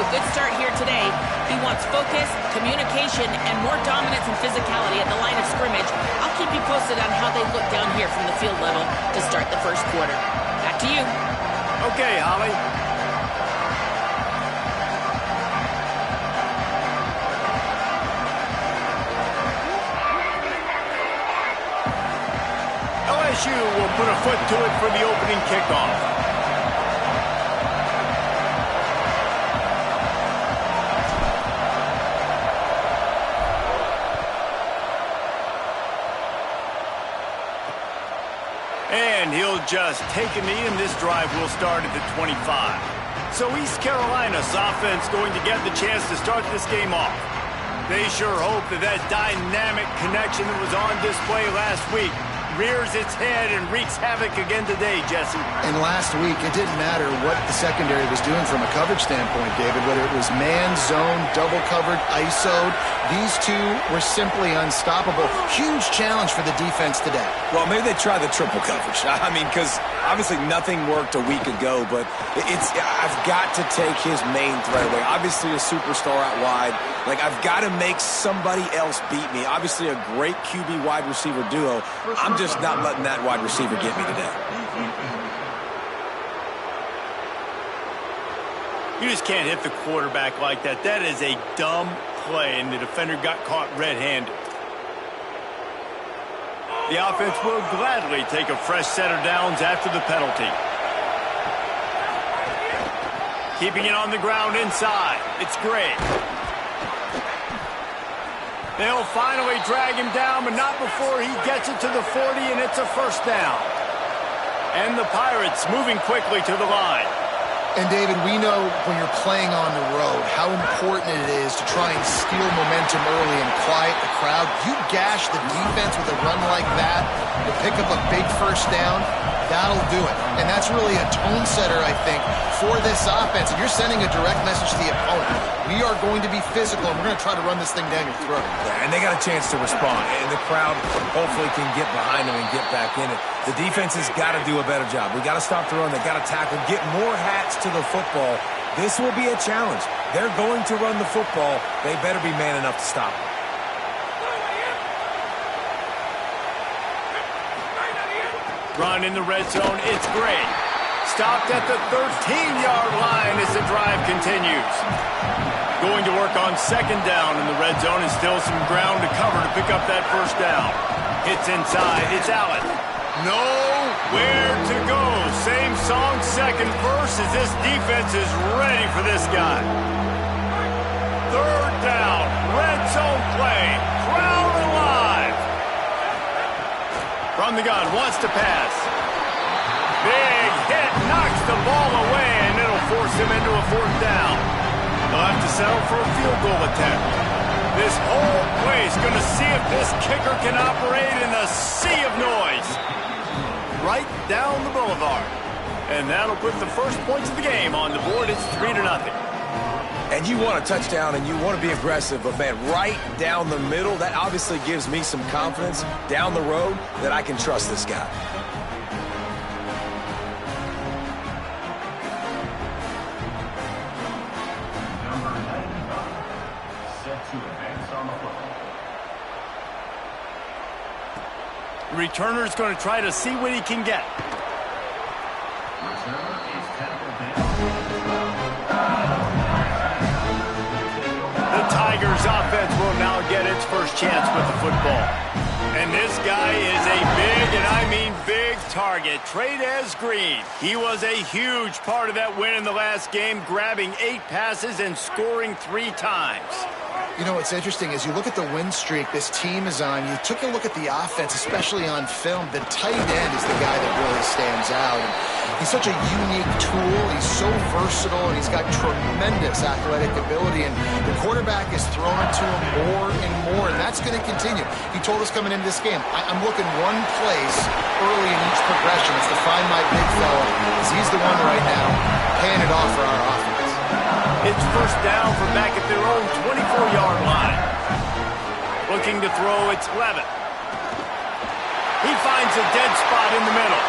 a good start here today. He wants focus, communication, and more dominance and physicality at the line of scrimmage. I'll keep you posted on how they look down here from the field level to start the first quarter. Back to you. Okay, Holly. LSU will put a foot to it for the opening kickoff. And he'll just take a knee, and this drive will start at the 25. So East Carolina's offense going to get the chance to start this game off. They sure hope that dynamic connection that was on display last week rears its head and wreaks havoc again today, Jesse. And last week, it didn't matter what the secondary was doing from a coverage standpoint, David, whether it was man, zone, double covered, ISO'd. These two were simply unstoppable. Huge challenge for the defense today. Well, maybe they try the triple coverage. I mean, because obviously nothing worked a week ago, but I've got to take his main threat away. Obviously a superstar out wide. Like, I've got to make somebody else beat me. Obviously a great QB wide receiver duo. I'm just not letting that wide receiver get me today. You just can't hit the quarterback like that. That is a dumb play, and the defender got caught red-handed. The offense will gladly take a fresh set of downs after the penalty. Keeping it on the ground inside. It's great. They'll finally drag him down, but not before he gets it to the 40, and it's a first down. And the Pirates moving quickly to the line. And, David, we know when you're playing on the road how important it is to try and steal momentum early and quiet the crowd. You gash the defense with a run like that to pick up a big first down, that'll do it. And that's really a tone setter, I think, for this offense. And you're sending a direct message to the opponent. We are going to be physical, and we're going to try to run this thing down your throat. Yeah, and they got a chance to respond, and the crowd hopefully can get behind them and get back in it. The defense has got to do a better job. We got to stop the run. They got to tackle, get more hats to the football. This will be a challenge. They're going to run the football. They better be man enough to stop it. Run in the red zone. It's great. Stopped at the 13-yard line as the drive continues. Going to work on second down in the red zone, and still some ground to cover to pick up that first down. Hits inside. It's Allen. Nowhere to go. Same song, second verse, as this defense is ready for this guy. Third down. Red zone play. Crowd alive. From the gun, wants to pass. Big hit, knocks the ball away, and it'll force him into a fourth down. They'll have to settle for a field goal attempt. This whole place going to see if this kicker can operate in a sea of noise. Right down the boulevard. And that'll put the first points of the game on the board. It's 3-0. And you want a touchdown and you want to be aggressive, but, man, right down the middle, that obviously gives me some confidence down the road that I can trust this guy. The returner's going to try to see what he can get. The Tigers offense will now get its first chance with the football. And this guy is a big, and I mean big, target. Trey'Dez Green. He was a huge part of that win in the last game, grabbing 8 passes and scoring 3 times. You know, what's interesting is you look at the win streak this team is on. You took a look at the offense, especially on film. The tight end is the guy that really stands out. And he's such a unique tool. He's so versatile, and he's got tremendous athletic ability. And the quarterback is throwing it to him more and more, and that's going to continue. He told us coming into this game, I'm looking one place early in each progression. It's to find my big fella, because he's the one right now paying it off for our offense. It's first down from back at their own 24-yard line. Looking to throw, it's Levitt. He finds a dead spot in the middle.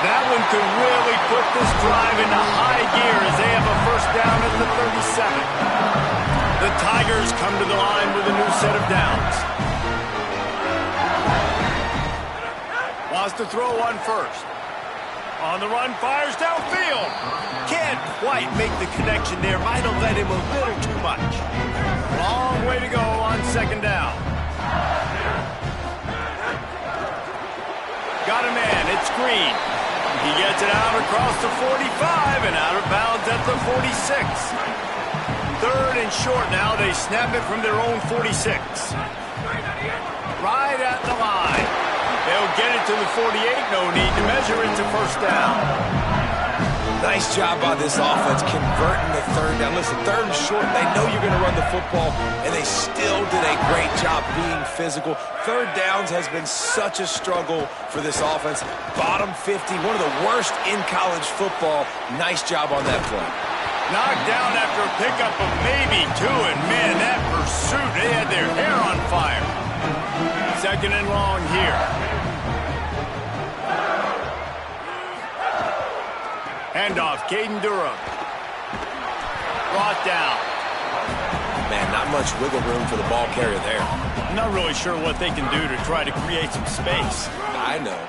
That one could really put this drive into high gear as they have a first down at the 7. The Tigers come to the line with a new set of downs. Wants to throw on first. On the run, fires downfield. Can't quite make the connection there. Might have led him a little too much. Long way to go on second down. Got a man, it's Green. He gets it out across the 45 and out of bounds at the 46. Third and short now. They snap it from their own 46. Right at the line. They'll get it to the 48. No need to measure it to first down. Nice job by this offense converting the third down. Listen, third and short, they know you're going to run the football, and they still did a great job being physical. Third downs has been such a struggle for this offense. Bottom 50, one of the worst in college football. Nice job on that play. Knocked down after a pickup of maybe 2, and man, that pursuit, they had their hair on fire. Second and long here. Handoff, Caden Durham. Brought down. Man, not much wiggle room for the ball carrier there. I'm not really sure what they can do to try to create some space. I know.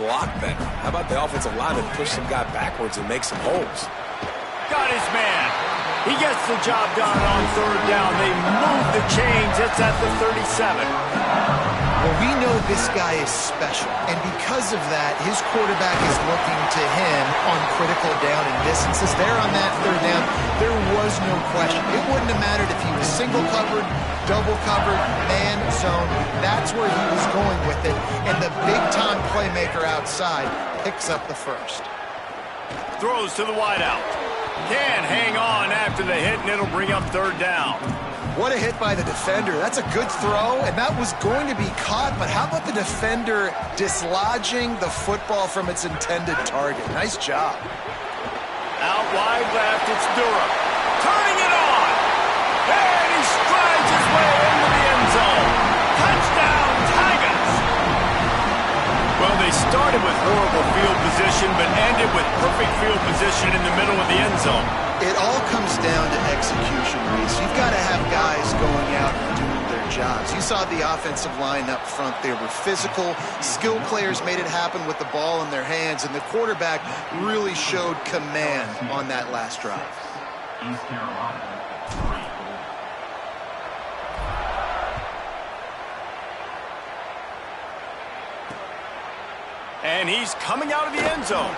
Block better. How about the offensive lineman push some guy backwards and make some holes? Got his man. He gets the job done on third down. They move the chains. It's at the 37. Well, we know this guy is special, and because of that, his quarterback is looking to him on critical down and distances. There on that third down, there was no question. It wouldn't have mattered if he was single covered, double covered, man, zone. That's where he was going with it, and the big-time playmaker outside picks up the first. Throws to the wideout. Can hang on after the hit, and it'll bring up third down. What a hit by the defender. That's a good throw, and that was going to be caught, but how about the defender dislodging the football from its intended target? Nice job. Out wide left, it's Durham. Turning it on! And he strides his way into the end zone. Touchdown, Tigers! Well, they started with horrible field position, but ended with perfect field position in the middle of the end zone. It all comes down to execution, Reese. You've got to have guys going out and doing their jobs. You saw the offensive line up front. They were physical. Skilled players made it happen with the ball in their hands, and the quarterback really showed command on that last drive. East Carolina, 3. And he's coming out of the end zone.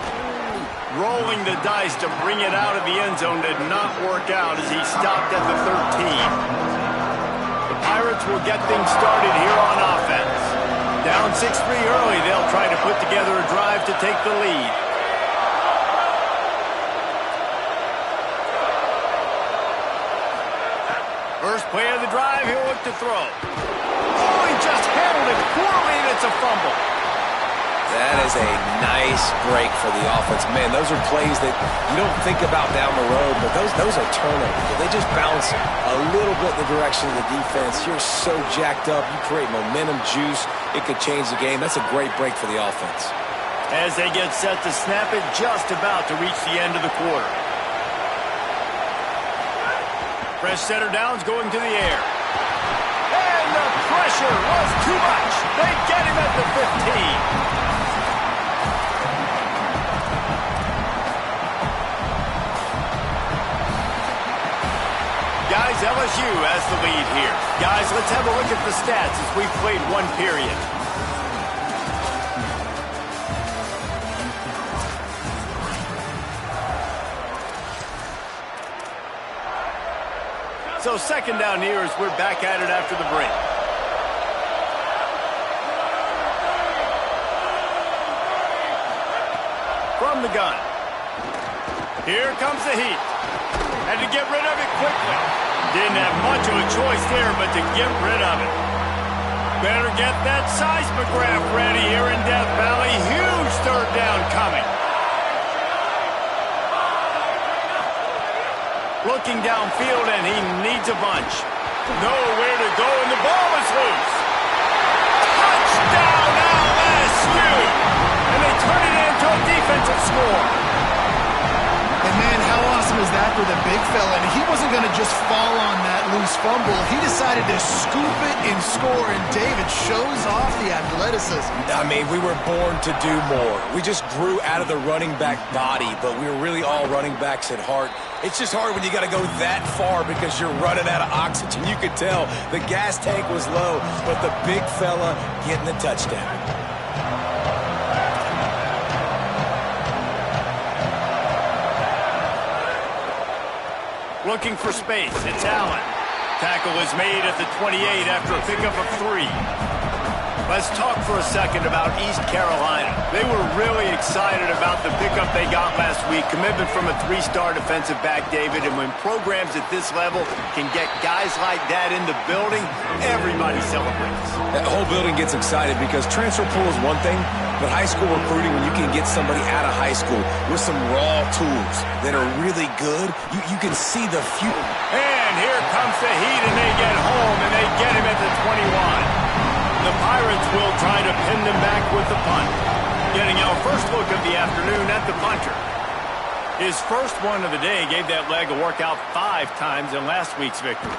Rolling the dice to bring it out of the end zone did not work out as he stopped at the 13. The Pirates will get things started here on offense. Down 6-3 early, they'll try to put together a drive to take the lead. First play of the drive, he'll look to throw. Oh, he just handled it poorly, and it's a fumble. That is a nice break for the offense. Man, those are plays that you don't think about down the road, but those are turnovers. They just bounce a little bit in the direction of the defense. You're so jacked up. You create momentum, juice. It could change the game. That's a great break for the offense. As they get set to snap it, just about to reach the end of the quarter. Fresh setter downs going to the air. And the pressure was too much. They get him at the 15. Guys, LSU has the lead here. Guys, let's have a look at the stats as we've played one period. So second down here as we're back at it after the break. From the gun. Here comes the heat. Had to get rid of it quickly. Didn't have much of a choice there, but to get rid of it. Better get that seismograph ready here in Death Valley. Huge third down coming. Looking downfield, and he needs a bunch. Nowhere to go, and the ball is loose. Touchdown, LSU! And they turn it into a defensive score. And man, how awesome was that for the big fella, and he wasn't going to just fall on that loose fumble. He decided to scoop it and score, and David shows off the athleticism. I mean, we were born to do more. We just grew out of the running back body, but we were really all running backs at heart. It's just hard when you got to go that far because you're running out of oxygen. You could tell the gas tank was low, but the big fella getting the touchdown. Looking for space. It's Allen. Tackle is made at the 28 after a pickup of 3. Let's talk for a second about East Carolina. They were really excited about the pickup they got last week. Commitment from a 3-star defensive back, David. And when programs at this level can get guys like that in the building, everybody celebrates. The whole building gets excited because transfer pool is one thing, but high school recruiting, when you can get somebody out of high school with some raw tools that are really good, you can see the future. And here comes the heat, and they get home, and they get him at the 21. The Pirates will try to pin them back with the punt. Getting our first look of the afternoon at the punter. His first one of the day gave that leg a workout 5 times in last week's victory.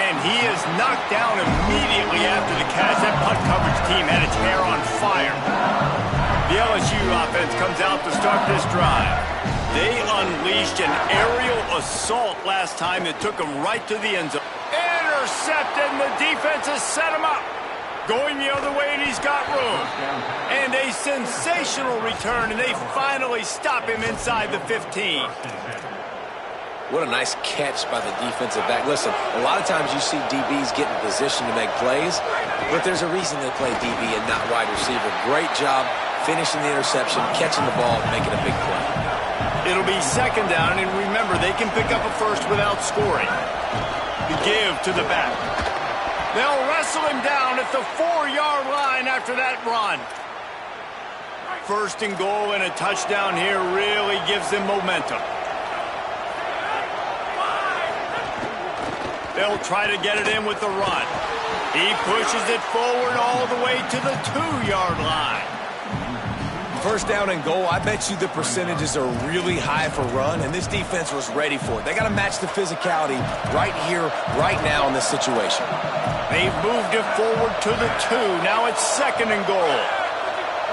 And he is knocked down immediately after the catch. That punt coverage team had its hair on fire. The LSU offense comes out to start this drive. They unleashed an aerial assault last time that took them right to the end zone. Intercepted, and the defense has set him up. Going the other way, and he's got room. And a sensational return, and they finally stop him inside the 15. What a nice catch by the defensive back. Listen, a lot of times you see DBs get in position to make plays, but there's a reason they play DB and not wide receiver. Great job finishing the interception, catching the ball, making a big play. It'll be second down, and remember, they can pick up a first without scoring. The give to the back. They'll wrestle him down at the 4-yard line after that run. First and goal and a touchdown here really gives them momentum. They'll try to get it in with the run. He pushes it forward all the way to the 2-yard line. First down and goal, I bet you the percentages are really high for run, and this defense was ready for it. They got to match the physicality right here, right now in this situation. They've moved it forward to the 2. Now it's second and goal.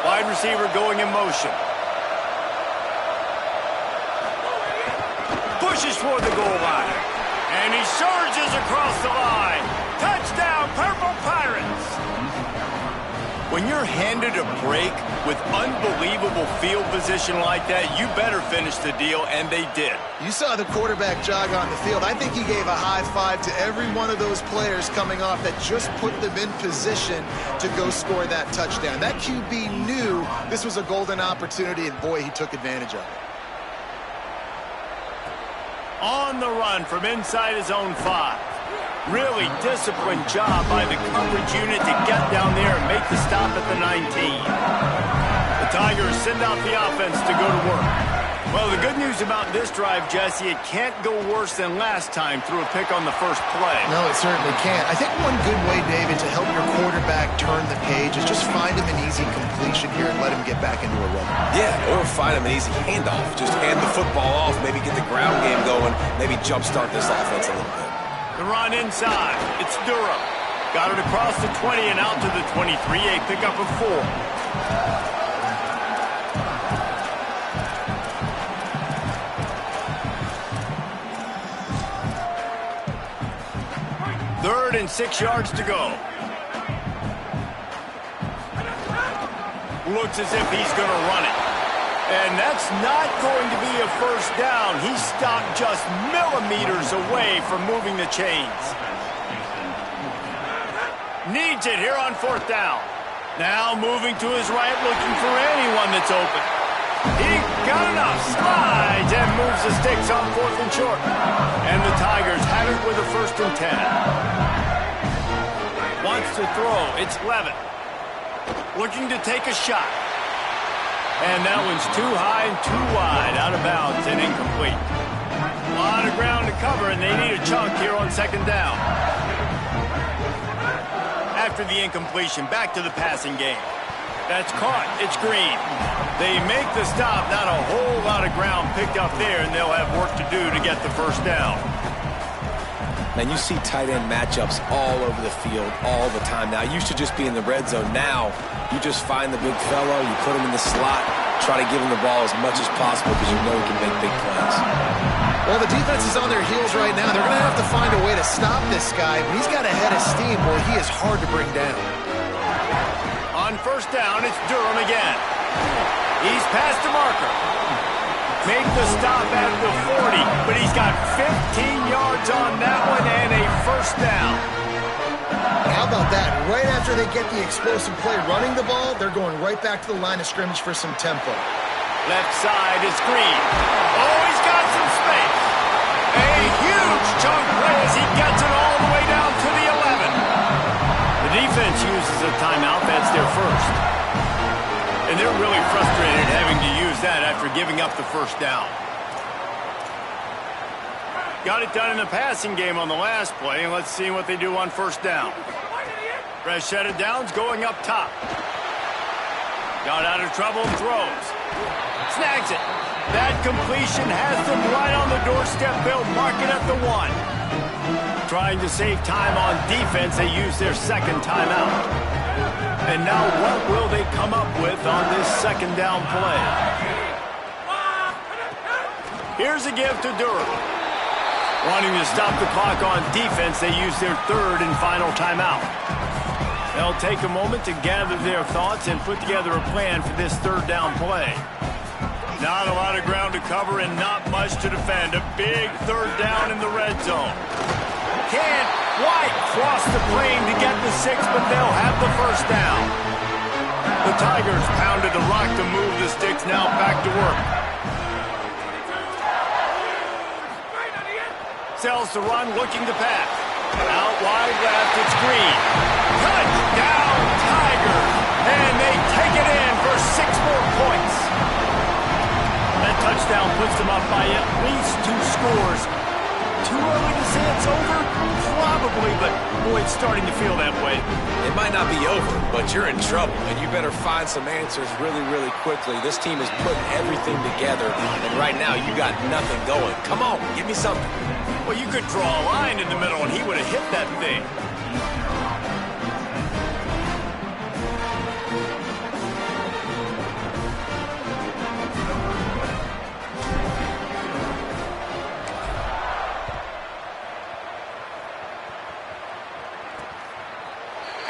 Wide receiver going in motion. Pushes toward the goal line. And he surges across the line. Touchdown, Purple Pirates! When you're handed a break with unbelievable field position like that, you better finish the deal, and they did. You saw the quarterback jog on the field. I think he gave a high five to every one of those players coming off that just put them in position to go score that touchdown. That QB knew this was a golden opportunity, and boy, he took advantage of it. On the run from inside his own 5. Really disciplined job by the coverage unit to get down there and make the stop at the 19. The Tigers send out the offense to go to work. Well, the good news about this drive, Jesse, it can't go worse than last time through a pick on the first play. No, it certainly can't. I think one good way, David, to help your quarterback turn the page is just find him an easy completion here and let him get back into a rhythm. Yeah, or find him an easy handoff. Just hand the football off, maybe get the ground game going, maybe jumpstart this offense a little bit. The run inside. It's Durham. Got it across the 20 and out to the 23. A pickup of 4. Third and 6 yards to go. Looks as if he's going to run it. And that's not going to be a first down. He stopped just millimeters away from moving the chains. Needs it here on 4th down. Now moving to his right, looking for anyone that's open. He got enough, slides, and moves the sticks on 4th and short. And the Tigers have it with a 1st and 10. Wants to throw, it's Levin. Looking to take a shot. And that one's too high and too wide, out of bounds and incomplete. A lot of ground to cover, and they need a chunk here on 2nd down. After the incompletion, back to the passing game. That's caught. It's Green. They make the stop. Not a whole lot of ground picked up there, and they'll have work to do to get the first down. And you see tight end matchups all over the field all the time. Now, it used to just be in the red zone. Now, you just find the big fellow, you put him in the slot, try to give him the ball as much as possible because you know he can make big plays. Well, the defense is on their heels right now. They're going to have to find a way to stop this guy. When he's got a head of steam, boy, he is hard to bring down. On first down, it's Durham again. He's past the marker. Make the stop at the 40, but he's got 15 yards on that one and a first down. How about that? Right after they get the explosive play running the ball, they're going right back to the line of scrimmage for some tempo. Left side is Green. Oh, he's got some space. A huge chunk play as he gets it all the way down to the 11. The defense uses a timeout. That's their first. And they're really frustrated having to use that after giving up the first down. Got it done in the passing game on the last play, and let's see what they do on first down. Rashada Downs going up top. Got out of trouble and throws. Snags it. That completion has them right on the doorstep. They'll mark it at the 1. Trying to save time on defense, they use their second timeout. And now what will they come up with on this second down play? Here's a give to Durham. Wanting to stop the clock on defense, they use their third and final timeout. They'll take a moment to gather their thoughts and put together a plan for this third down play. Not a lot of ground to cover and not much to defend. A big third down in the red zone. Can't quite cross the plane to get the 6, but they'll have the first down. The Tigers pounded the rock to move the sticks, now back to work. Sells the run, looking to pass. Out wide left, it's Green. Touchdown, Tigers! And they take it in for 6 more points. That touchdown puts them up by at least 2 scores. Too early to say it's over? Probably, but boy, it's starting to feel that way. It might not be over, but you're in trouble, and you better find some answers really, really quickly. This team is putting everything together, and right now you got nothing going. Come on, give me something. Well, you could draw a line in the middle, and he would have hit that thing.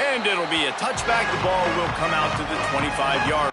And it'll be a touchback. The ball will come out to the 25-yard.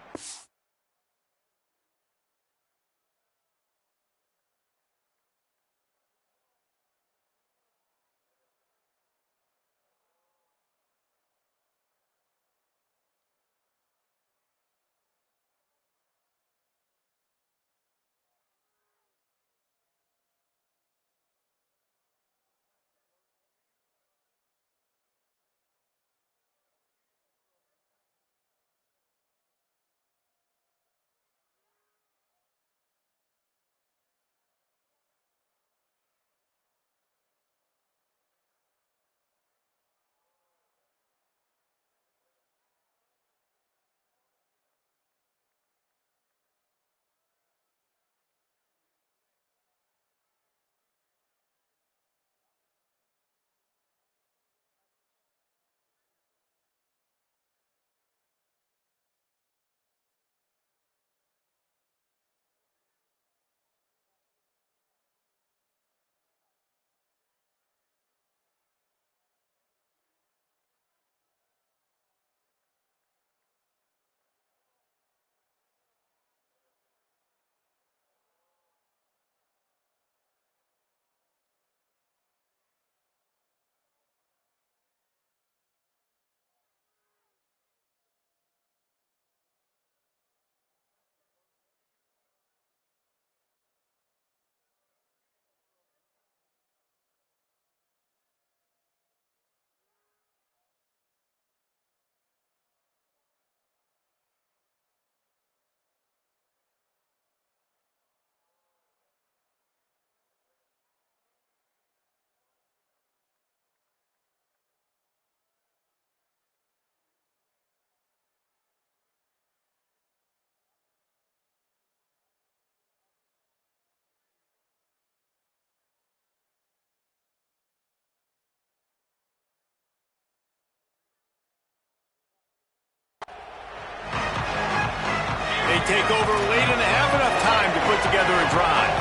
take over late in the half, enough time to put together a drive.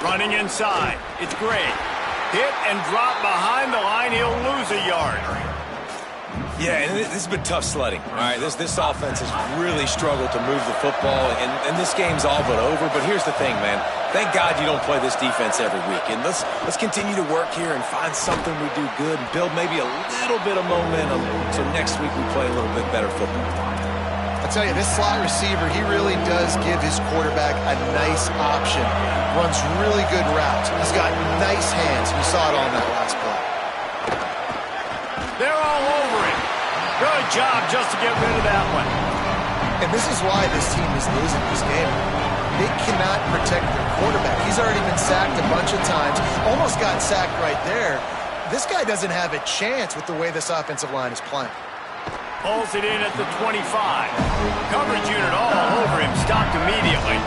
Running inside, it's Gray. Hit and drop behind the line, he'll lose a yard. Yeah, and this has been tough sledding. All right, this offense has really struggled to move the football, and this game's all but over. But here's the thing, man. Thank God you don't play this defense every week. And let's continue to work here and find something we do good and build maybe a little bit of momentum so next week we play a little bit better football. I'll tell you, this slot receiver, he really does give his quarterback a nice option. Runs really good routes. He's got nice hands. We saw it on that last play. They're all over him. Good job just to get rid of that one. And this is why this team is losing this game. They cannot protect their quarterback. He's already been sacked a bunch of times. Almost got sacked right there. This guy doesn't have a chance with the way this offensive line is playing. Pulls it in at the 25. Coverage unit all over him. Stopped immediately.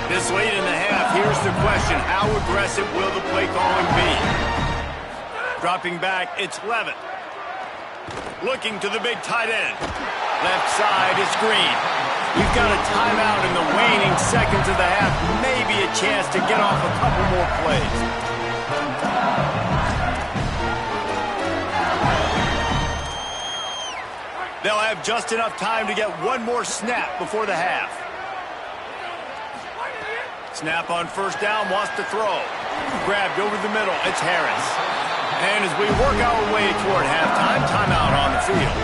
This late in the half, here's the question. How aggressive will the play calling be? Dropping back, it's Levitt. Looking to the big tight end. Left side is Green. We've got a timeout in the waning seconds of the half. Maybe a chance to get off a couple more plays. They'll have just enough time to get one more snap before the half. Snap on first down, wants to throw. Grabbed over the middle, it's Harris. And as we work our way toward halftime, timeout on the field.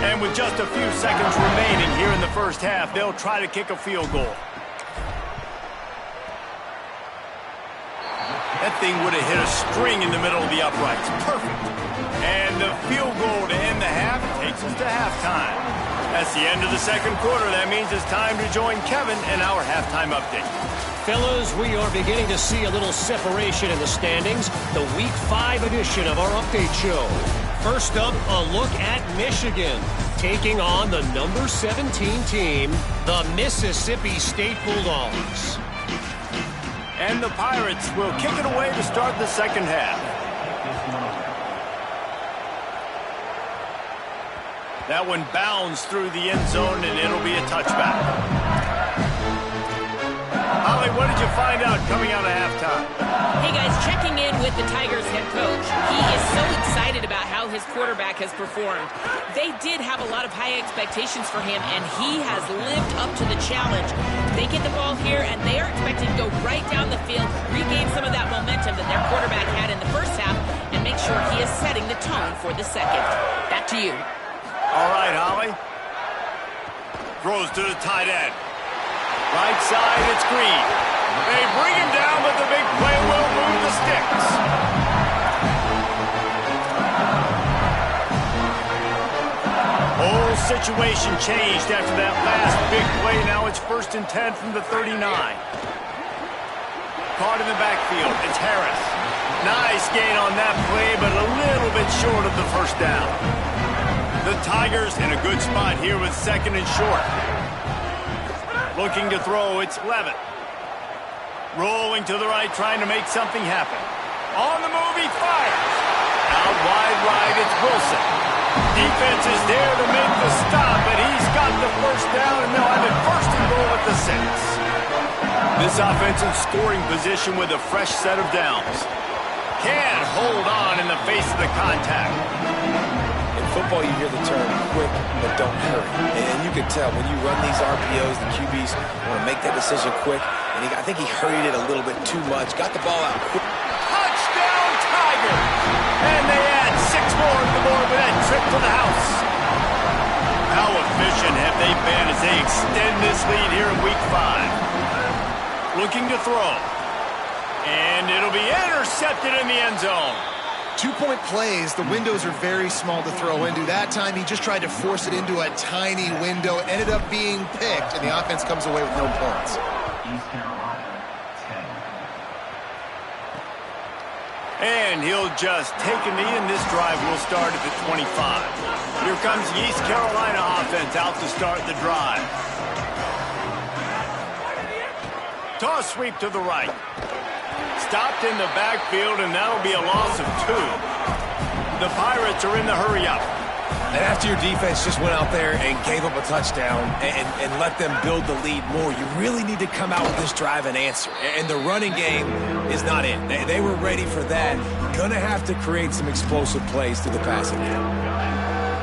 And with just a few seconds remaining here in the first half, they'll try to kick a field goal. That thing would have hit a string in the middle of the uprights. Perfect. And the field goal to end the half takes us to halftime. That's the end of the second quarter. That means it's time to join Kevin in our halftime update. Fellas, we are beginning to see a little separation in the standings. The Week 5 edition of our update show. First up, a look at Michigan, taking on the number 17 team, the Mississippi State Bulldogs. And the Pirates will kick it away to start the second half. That one bounds through the end zone, and it'll be a touchback. Holly, what did you find out coming out of halftime? Hey, guys, checking in with the Tigers head coach. He is so excited about how his quarterback has performed. They did have a lot of high expectations for him, and he has lived up to the challenge. They get the ball here, and they are expected to go right down the field, regain some of that momentum that their quarterback had in the first half, and make sure he is setting the tone for the second. Back to you. All right, Holly. Throws to the tight end. Right side, it's Green. They bring him down, but the big play will move the sticks. Whole situation changed after that last big play. Now it's 1st and 10 from the 39. Caught in the backfield, it's Harris. Nice gain on that play, but a little bit short of the first down. The Tigers in a good spot here with 2nd and short. Looking to throw, it's Levitt. Rolling to the right, trying to make something happen. On the move, he fires. Out wide right, it's Wilson. Defense is there to make the stop, and he's got the first down, and they'll have it 1st and goal at the 6. This offensive scoring position with a fresh set of downs. Can't hold on in the face of the contact. Football, you hear the term quick, but don't hurry. And you can tell when you run these RPOs, the QBs want to make that decision quick. And I think he hurried it a little bit too much. Got the ball out quick. Touchdown, Tigers! And they add 6 more to the board with that trip to the house. How efficient have they been as they extend this lead here in Week 5? Looking to throw. And it'll be intercepted in the end zone. 2-point plays, the windows are very small to throw into. That time, he just tried to force it into a tiny window, ended up being picked, and the offense comes away with no points. East Carolina, 10. And he'll just take a knee, and this drive will start at the 25. Here comes the East Carolina offense out to start the drive. Toss sweep to the right. stopped in the backfield, and that'll be a loss of 2. The Pirates are in the hurry-up. And after your defense just went out there and gave up a touchdown and let them build the lead more, you really need to come out with this drive and answer. And the running game is not in. They were ready for that. Gonna have to create some explosive plays through the passing game.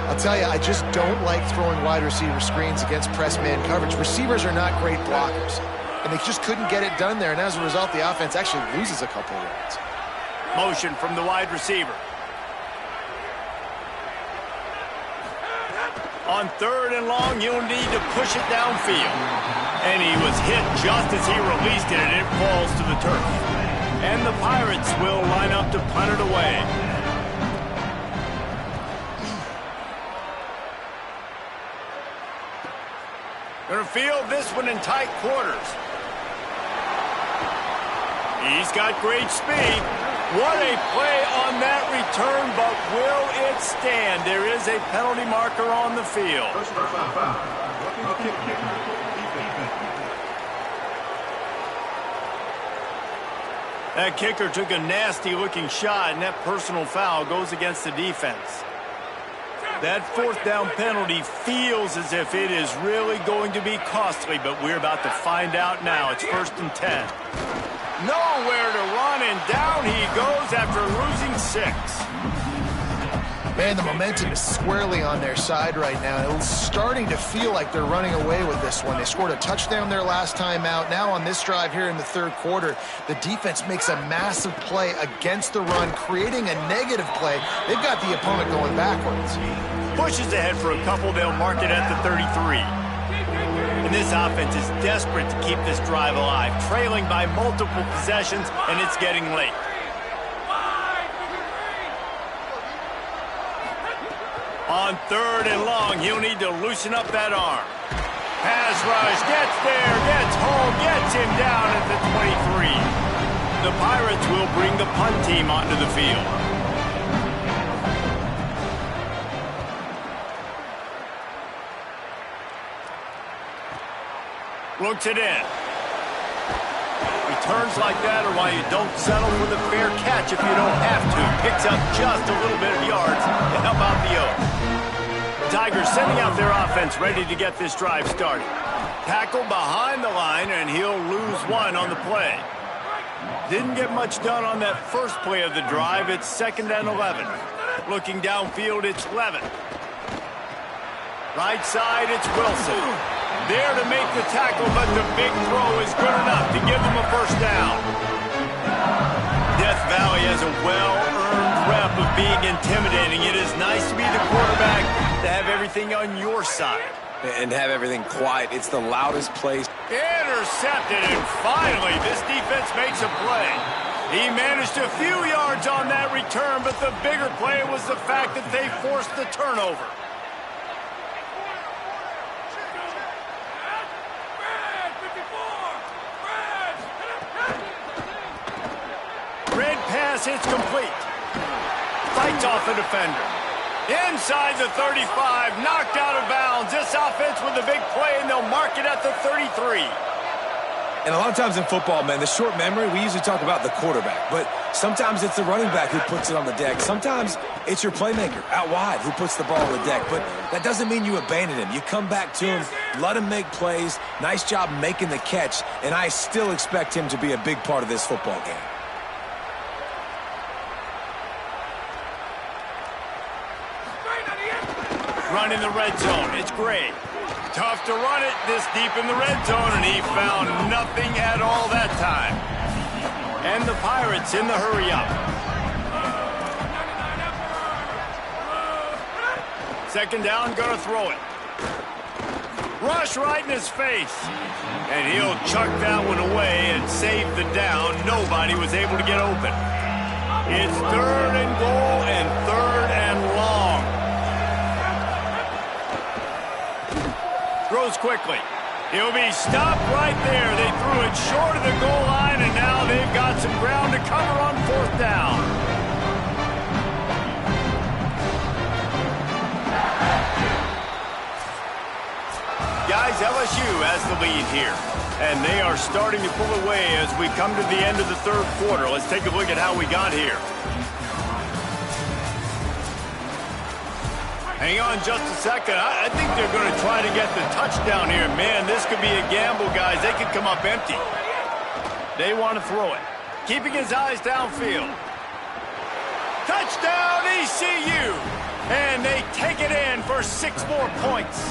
I'll tell you, I just don't like throwing wide receiver screens against press man coverage. Receivers are not great blockers, and they just couldn't get it done there. And as a result, the offense actually loses a couple of yards. Motion from the wide receiver. On 3rd and long, you'll need to push it downfield. And he was hit just as he released it, and it falls to the turf. And the Pirates will line up to punt it away. Gonna field this one in tight quarters. He's got great speed. What a play on that return, but will it stand? There is a penalty marker on the field. That kicker took a nasty-looking shot, and that personal foul goes against the defense. That 4th down penalty feels as if it is really going to be costly, but we're about to find out now. It's 1st and 10. Nowhere to run, and down he goes after losing 6. Man, the momentum is squarely on their side right now. It's starting to feel like they're running away with this one. They scored a touchdown their last time out. Now on this drive here in the 3rd quarter, the defense makes a massive play against the run, creating a negative play. They've got the opponent going backwards. Pushes ahead for a couple. They'll mark it at the 33. And this offense is desperate to keep this drive alive, trailing by multiple possessions, and it's getting late. On 3rd and long, he'll need to loosen up that arm. Pass rush, gets there, gets home, gets him down at the 23. The Pirates will bring the punt team onto the field. Looks it in. Returns like that are why you don't settle for the fair catch if you don't have to. Picks up just a little bit of yards to help out the Oaks. Tigers sending out their offense ready to get this drive started. Tackle behind the line, and he'll lose 1 on the play. Didn't get much done on that first play of the drive. It's 2nd and 11. Looking downfield, it's Levin. Right side, it's Wilson. There to make the tackle, but the big throw is good enough to give them a 1st down. Death Valley has a well-earned rep of being intimidating. It is nice to be the quarterback, to have everything on your side. And have everything quiet. It's the loudest place. Intercepted, and finally this defense makes a play. He managed a few yards on that return, but the bigger play was the fact that they forced the turnover. Red pass hits complete. Fights off a defender. Inside the 35, knocked out of bounds. This offense with a big play, and they'll mark it at the 33. And a lot of times in football, man, the short memory, we usually talk about the quarterback. But sometimes it's the running back who puts it on the deck. Sometimes it's your playmaker out wide who puts the ball on the deck. But that doesn't mean you abandon him. You come back to him, let him make plays. Nice job making the catch. And I still expect him to be a big part of this football game. Run in the red zone. It's Gray. Tough to run it this deep in the red zone, and he found nothing at all that time. And the Pirates in the hurry-up. 2nd down, gonna throw it. Rush right in his face. And he'll chuck that one away and save the down. Nobody was able to get open. It's 3rd and goal and 3rd and long. Throws quickly. He'll be stopped right there. They threw it short of the goal line, and now they've got some ground to cover on 4th down. Got guys, LSU has the lead here. And they are starting to pull away as we come to the end of the third quarter. Let's take a look at how we got here. Hang on just a second. I think they're going to try to get the touchdown here. Man, this could be a gamble, guys. They could come up empty. They want to throw it. Keeping his eyes downfield. Touchdown, ECU! And they take it in for 6 more points.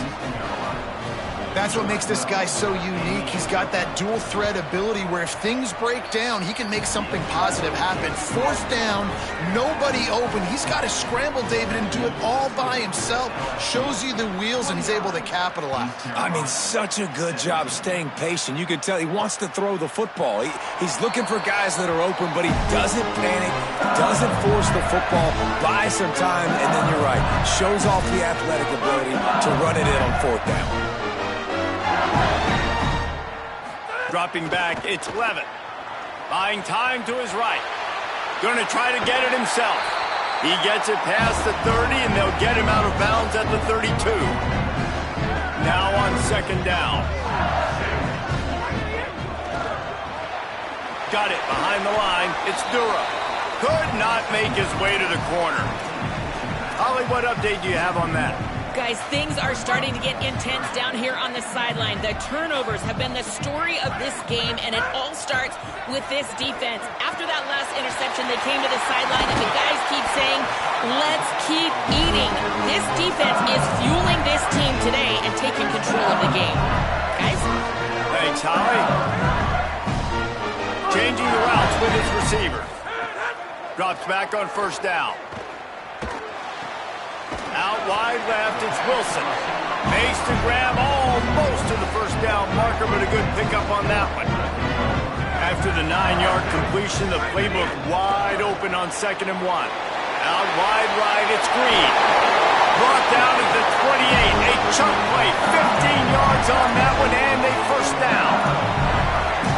That's what makes this guy so unique. He's got that dual threat ability where if things break down, he can make something positive happen. 4th down, nobody open. He's got to scramble, David, and do it all by himself. Shows you the wheels, and he's able to capitalize. I mean, such a good job staying patient. You can tell he wants to throw the football. He's looking for guys that are open, but he doesn't panic, doesn't force the football, buys some time, and then you're right, shows off the athletic ability to run it in on 4th down. Dropping back, it's Levitt. Buying time to his right. Going to try to get it himself. He gets it past the 30, and they'll get him out of bounds at the 32. Now on 2nd down. Got it behind the line. It's Dura. Could not make his way to the corner. Holly, what update do you have on that? Guys, things are starting to get intense down here on the sideline. The turnovers have been the story of this game, and it all starts with this defense. After that last interception, they came to the sideline, and the guys keep saying, let's keep eating. This defense is fueling this team today and taking control of the game. Guys? Thanks, Holly. Changing the routes with his receiver. Drops back on 1st down. Out wide left, it's Wilson. Makes the grab almost to the 1st down marker, but a good pickup on that one. After the 9-yard completion, the playbook wide open on 2nd and 1. Out wide right, it's Green. Brought down at the 28. A chunk play, 15 yards on that one, and a 1st down.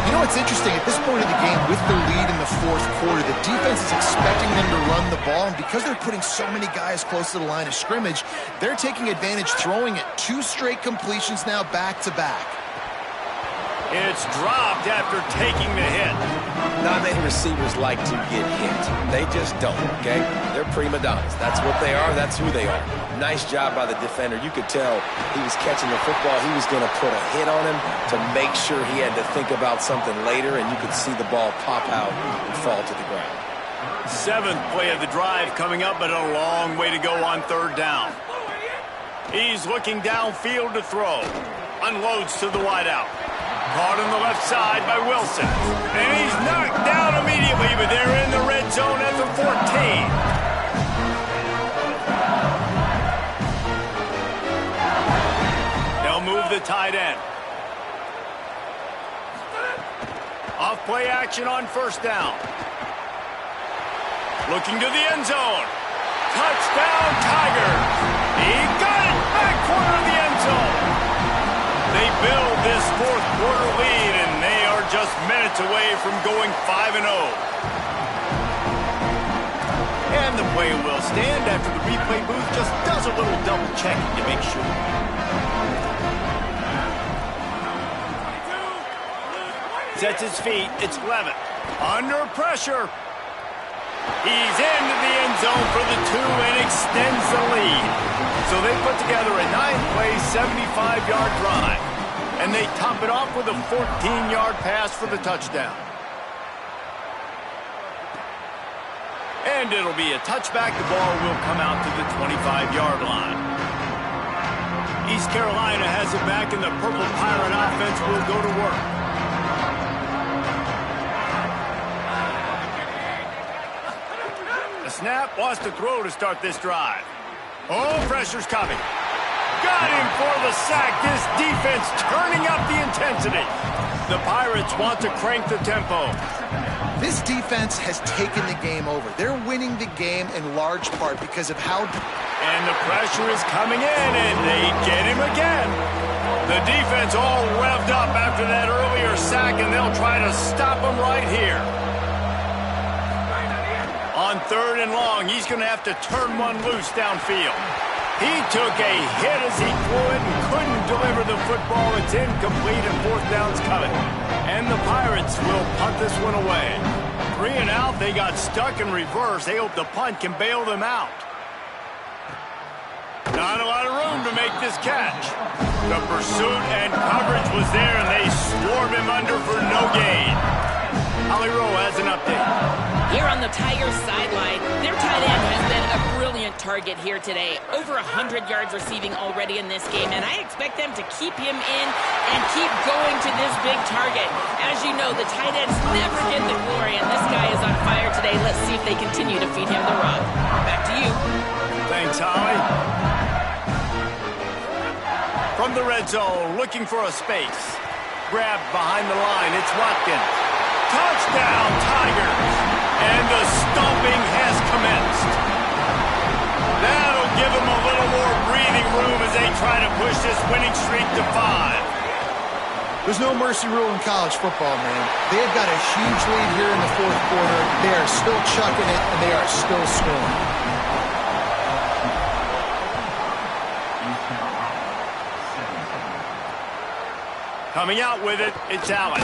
You know what's interesting? At this point of the game, with the lead in the 4th quarter, the defense is expecting them to run the ball, and because they're putting so many guys close to the line of scrimmage, they're taking advantage, throwing it. 2 straight completions now back-to-back. It's dropped after taking the hit. Not many receivers like to get hit. They just don't, okay? They're prima donnas. That's what they are. That's who they are. Nice job by the defender. You could tell he was catching the football. He was going to put a hit on him to make sure he had to think about something later, and you could see the ball pop out and fall to the ground. 7th play of the drive coming up, but a long way to go on 3rd down. He's looking downfield to throw. Unloads to the wideout. Caught on the left side by Wilson. And he's knocked down immediately, but they're in the red zone at the 14. They'll move the tight end. Off play action on 1st down. Looking to the end zone. Touchdown, Tigers. He got it back corner of the end zone. They build this 4th quarter lead, and they are just minutes away from going 5-0. And the play will stand after the replay booth just does a little double checking to make sure. Sets his feet. It's Levitt. Under pressure. He's into the end zone for the 2 and extends the lead. So they put together a 9-play, 75-yard drive. And they top it off with a 14-yard pass for the touchdown. And it'll be a touchback. The ball will come out to the 25-yard line. East Carolina has it back, and the Purple Pirate offense will go to work. The snap, wants to throw to start this drive. Oh, pressure's coming. Got him for the sack. This defense turning up the intensity. The Pirates want to crank the tempo. This defense has taken the game over. They're winning the game in large part because of how... And the pressure is coming in, and they get him again. The defense all revved up after that earlier sack, and they'll try to stop him right here. On 3rd and long, he's going to have to turn one loose downfield. He took a hit as he threw it and couldn't deliver the football. It's incomplete and fourth down's coming. And the Pirates will punt this one away. 3 and out, they got stuck in reverse. They hope the punt can bail them out. Not a lot of room to make this catch. The pursuit and coverage was there, and they swarm him under for no gain. Holly Rowe has an update. Here on the Tigers sideline, their tight end has been a brilliant target here today. Over 100 yards receiving already in this game, and I expect them to keep him in and keep going to this big target. As you know, the tight ends never get the glory, and this guy is on fire today. Let's see if they continue to feed him the rock. Back to you. Thanks, Holly. From the red zone, looking for a space. Grabbed behind the line, it's Watkins. Touchdown, Tigers! And the stomping has commenced. That'll give them a little more breathing room as they try to push this winning streak to 5. There's no mercy rule in college football, man. They've got a huge lead here in the fourth quarter. They are still chucking it, and they are still scoring. Coming out with it, it's Allen.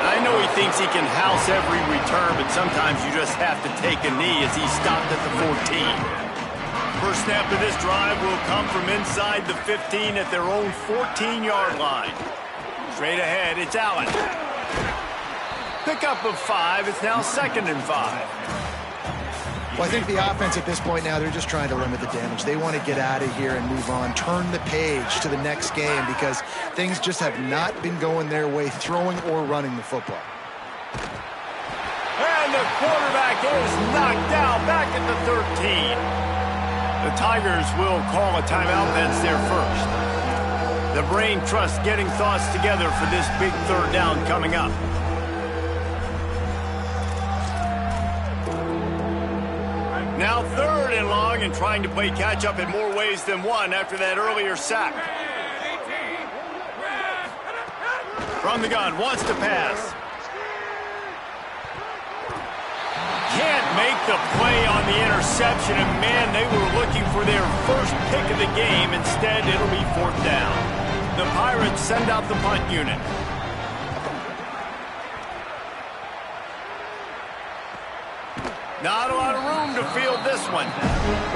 I know he thinks he can house every return, but sometimes you just have to take a knee as he stopped at the 14. First snap of this drive will come from inside the 15 at their own 14-yard line. Straight ahead, it's Allen. Pickup of 5. It's now 2nd and 5. Well, I think the offense at this point now, they're just trying to limit the damage. They want to get out of here and move on, turn the page to the next game because things just have not been going their way, throwing or running the football. And the quarterback is knocked down back at the 13. The Tigers will call a timeout. That's their first. The brain trust getting thoughts together for this big third down coming up. Now 3rd and long and trying to play catch-up in more ways than one after that earlier sack. From the gun, wants to pass. Can't make the play on the interception, and man, they were looking for their first pick of the game. Instead, it'll be 4th down. The Pirates send out the punt unit. Not a lot of room to field this one.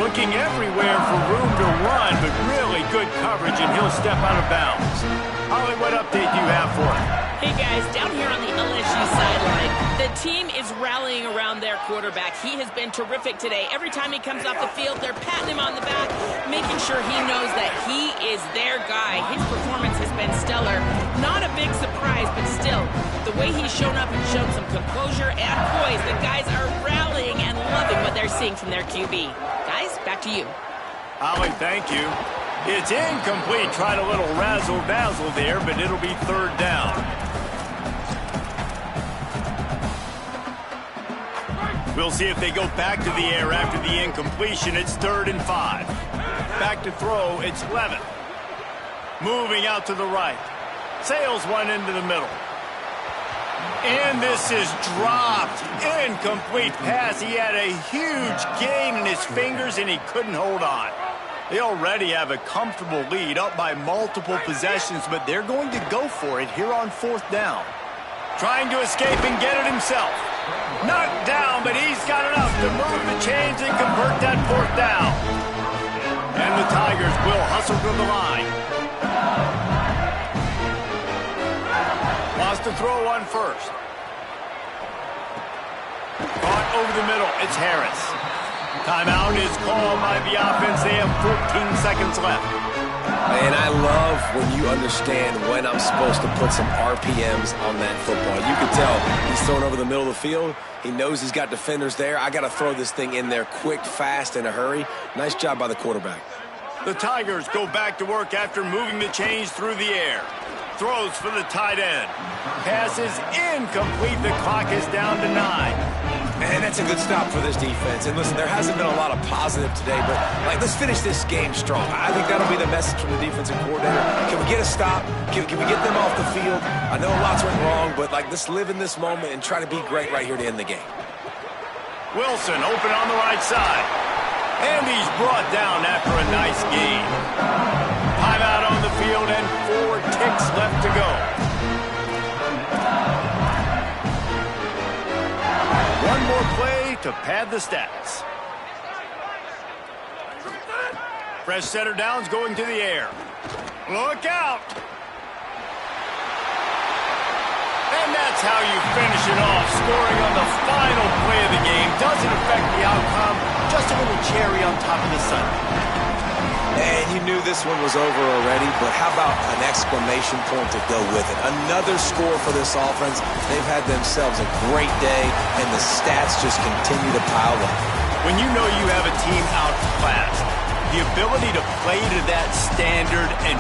Looking everywhere for room to run, but really good coverage, and he'll step out of bounds. Holly, what update do you have for him? Hey guys, down here on the LSU sideline, the team is rallying around their quarterback. He has been terrific today. Every time he comes off the field, they're patting him on the back, making sure he knows that he is their guy. His performance has been stellar. Not a big surprise, but still, the way he's shown up and shown some composure and poise, the guys are rallying and loving what they're seeing from their QB. Guys, back to you. Holly, thank you. It's incomplete. Tried a little razzle-dazzle there, but it'll be 3rd down. We'll see if they go back to the air after the incompletion. It's 3rd and 5. Back to throw, it's Levin. Moving out to the right. Sails one into the middle. And this is dropped. Incomplete pass. He had a huge gain in his fingers, and he couldn't hold on. They already have a comfortable lead, up by multiple possessions, but they're going to go for it here on 4th down. Trying to escape and get it himself. Knocked down, but he's got enough to move the chains and convert that 4th down. And the Tigers will hustle to the line. Wants to throw one first. Caught over the middle. It's Harris. Timeout is called by the offense. They have 14 seconds left. Man, I love when you understand when I'm supposed to put some RPMs on that football. You can tell he's throwing over the middle of the field. He knows he's got defenders there. I got to throw this thing in there quick, fast, in a hurry. Nice job by the quarterback. The Tigers go back to work after moving the chains through the air. Throws for the tight end. Pass is incomplete. The clock is down to 9. Man, that's a good stop for this defense. And listen, there hasn't been a lot of positive today, but let's finish this game strong. I think that'll be the message from the defensive coordinator. Can we get a stop? Can we get them off the field? I know lots went wrong, but let's live in this moment and try to be great right here to end the game. Wilson open on the right side. And he's brought down after a nice gain. Timeout on the field and 4 ticks left to go. One more play to pad the stats. Fresh setter downs going to the air. Look out! And that's how you finish it off. Scoring on the final play of the game doesn't affect the outcome. Just a little cherry on top of the sundae. And you knew this one was over already, but how about an exclamation point to go with it? Another score for this offense. They've had themselves a great day, and the stats just continue to pile up. When you know you have a team outclassed, the ability to play to that standard and